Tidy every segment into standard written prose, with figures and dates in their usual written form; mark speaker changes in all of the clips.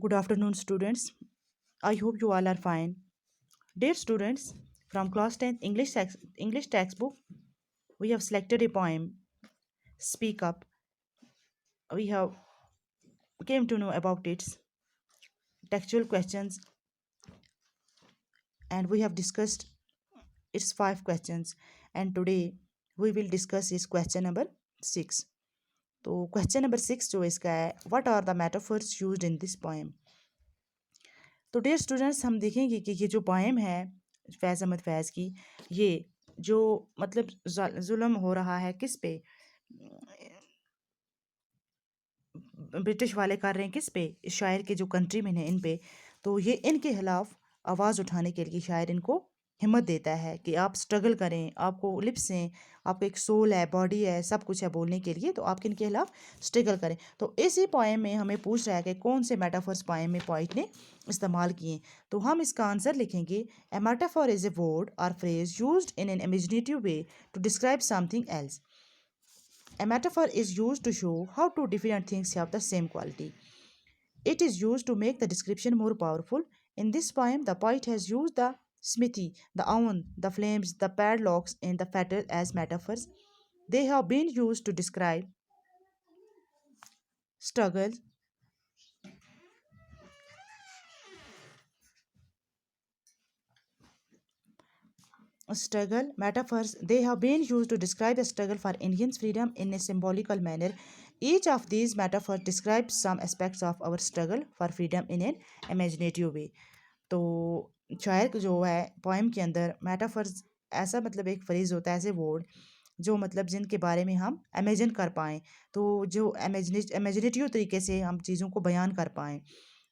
Speaker 1: Good afternoon, students. I hope you all are fine. Dear students, from class 10th English textbook, we have selected a poem, Speak Up. We have came to know about its textual questions and we have discussed its 5 questions. And today we will discuss is question number 6. तो question number 6 जो इसका है, what are the metaphors used in this poem. तो dear students, हम देखेंगे कि ये जो पोएम है फैज़ अहमद फैज़ की, ये जो मतलब जुल्म हो रहा है किस पे, ब्रिटिश वाले कर रहे हैं किस पे, इस शायर के जो कंट्री में हैं इन पे। तो ये इनके खिलाफ आवाज़ उठाने के लिए शायर इनको हिम्मत देता है कि आप स्ट्रगल करें, आपको लिप्स हैं, आपको एक सोल है, बॉडी है, सब कुछ है बोलने के लिए, तो आप इनके खिलाफ स्ट्रगल करें। तो इसी पोएम में हमें पूछ रहा है कि कौन से मेटाफर्स पोएम में पोइट ने इस्तेमाल किए। तो हम इसका आंसर लिखेंगे, a metaphor is a word or phrase used in an imaginative way to describe something else. A metaphor is used to show how two different things have the same quality. It is used to make the description more powerful. In this poem, the poet has used the smithy, the oven, the flames, the padlocks, and the fetter as metaphors. They have been used to describe struggle, metaphors. They have been used to describe the struggle for Indians' freedom in a symbolical manner. Each of these metaphors describes some aspects of our struggle for freedom in an imaginative way. तो शायर जो है poem के अंदर metaphors ऐसा मतलब एक phrase होता है, ऐसे वर्ड जो मतलब जिनके बारे में हम इमेजिन कर पाएँ, तो जो इमेजिनेटिव तरीके से हम चीज़ों को बयान कर पाएँ।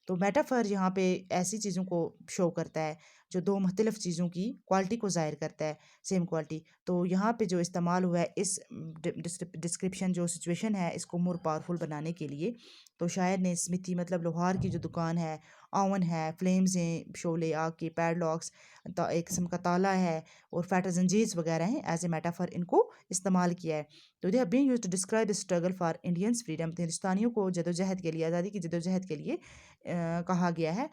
Speaker 1: तो मेटाफर यहाँ पे ऐसी चीज़ों को शो करता है जो दो मुख्तलिफ चीज़ों की क्वालिटी को ज़ाहिर करता है, सेम क्वालिटी। तो यहाँ पे जो इस्तेमाल हुआ है इस डिस्क्रिप्शन जो सिचुएशन है इसको मोर पावरफुल बनाने के लिए, तो शायर ने स्मिथी मतलब लोहार की जो दुकान है, ओवन है, फ्लेम्स हैं, शोले आग के, पैडलॉक्स, एक किस्म का ताला है, और फैटर जंजीर्स वगैरह हैं, एज ए मेटाफर इनको इस्तेमाल किया है। तो they have been used to describe the struggle for Indians freedom. हिंदुस्तानियों को जदोजहद के लिए, आज़ादी की जदोजहद के लिए कहा गया है।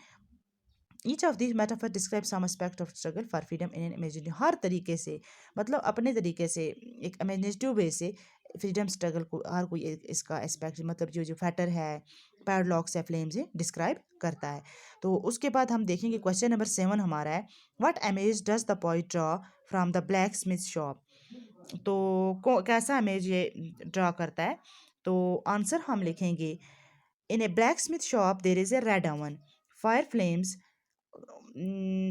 Speaker 1: Each of this metaphor describe some aspect of struggle for freedom in an imaginative, हर तरीके से मतलब अपने तरीके से एक इमेजिनेटिव वे से फ्रीडम स्ट्रगल को हर कोई इसका एस्पेक्ट मतलब जो जो फैटर है, पैडलॉक्स है, फ्लेम्स है, डिस्क्राइब करता है। तो उसके बाद हम देखेंगे क्वेश्चन नंबर 7 हमारा है, what image does the poet draw from the black Smith shop. तो कैसा इमेज ये ड्रा करता है। तो आंसर हम लिखेंगे, in a blacksmith shop there is a red oven, fire flames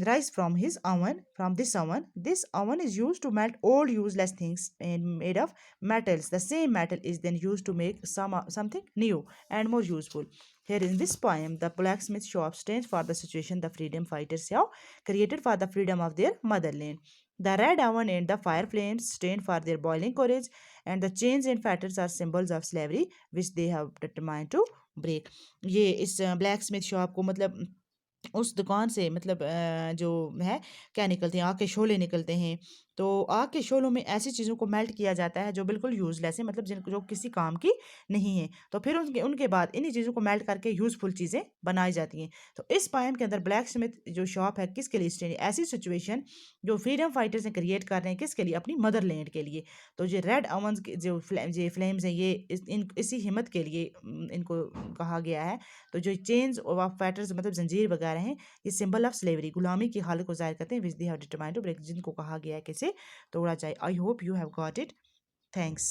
Speaker 1: rise from this oven. This oven is used to melt old useless things made of metals. The same metal is then used to make something new and more useful. Here in this poem, the blacksmith shop stands for the situation the freedom fighters have created for the freedom of their motherland. The red oven and the fire flames stand for their boiling courage, and the chains and fetters are symbols of slavery which they have determined to break. ये इस black Smith shop को मतलब उस दुकान से मतलब जो है क्या निकलते हैं, आग के शोले निकलते हैं। तो आग के शोलों में ऐसी चीज़ों को मेल्ट किया जाता है जो बिल्कुल यूज़लेस है, मतलब जिन जो किसी काम की नहीं है। तो फिर उनके उनके बाद इन्हीं चीज़ों को मेल्ट करके यूज़फुल चीज़ें बनाई जाती हैं। तो इस पोएम के अंदर ब्लैक स्मिथ जो शॉप है किसके लिए स्टैंड, ऐसी सिचुएशन जो फ्रीडम फाइटर्स ने क्रिएट कर रहे हैं किसके लिए, अपनी मदरलैंड के लिए। तो ये रेड ओवंस के जो फ्लेम्स हैं ये इसी हिम्मत के लिए इनको कहा गया है। तो जो चेन्स और फैटर्स मतलब जंजीर वगैरह हैं, ये सिंबल ऑफ स्लेवरी, गुलामी की हालत को जाहिर करते हैं, which they have determined to break, जिनको कहा गया है कैसे तोड़ा जाए। I hope you have got it. Thanks.